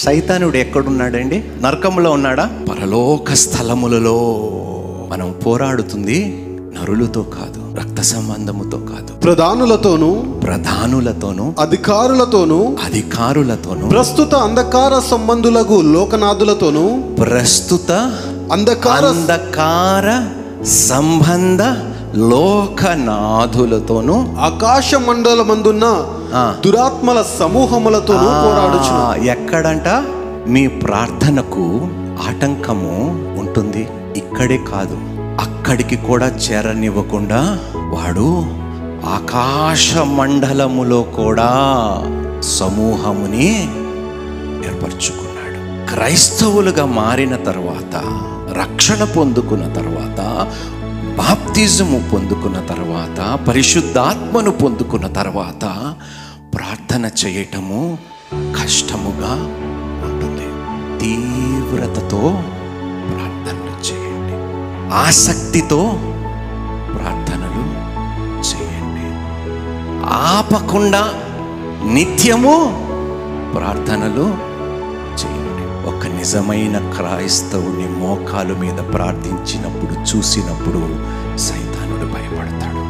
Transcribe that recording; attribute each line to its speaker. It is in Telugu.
Speaker 1: సైతానుడు ఎక్కడున్నాడండి? నరకంలో ఉన్నాడా? పరలోక స్థలములలో. మనం పోరాడుతుంది నరులతో కాదు, రక్త సంబంధముతో కాదు, ప్రధానులతోను
Speaker 2: అధికారులతోను
Speaker 1: ప్రస్తుత
Speaker 2: అంధకార సంబంధులకు లోకనాథులతోను
Speaker 1: అంధకార సంబంధ లోకనాథులతోను
Speaker 2: ఆకాశ మండలమందున్న దురాత్మల సమూహములతోను పోరాడుచును.
Speaker 1: ఎక్కడంట మీ ప్రార్థనకు ఆటంకము ఉంటుంది? ఇక్కడే కాదు, అక్కడికి కూడా చేరనివ్వకుండా వాడు ఆకాశ మండలములో కూడా సమూహముని ఏర్పరచుకున్నాడు. క్రైస్తవులుగా మారిన తర్వాత, రక్షణ పొందుకున్న తర్వాత, బాప్తిజము పొందుకున్న తర్వాత, పరిశుద్ధాత్మను పొందుకున్న తర్వాత ప్రార్థన చేయటము కష్టముగా ఉంటుంది. తీవ్రతతో ప్రార్థనలు చేయండి, ఆసక్తితో ప్రార్థనలు చేయండి, ఆపకుండా నిత్యము ప్రార్థనలు చేయండి. ఒక నిజమైన క్రైస్తవుని మోకాలు మీద ప్రార్థించినప్పుడు, చూసినప్పుడు సైతానుడు భయపడతాడు.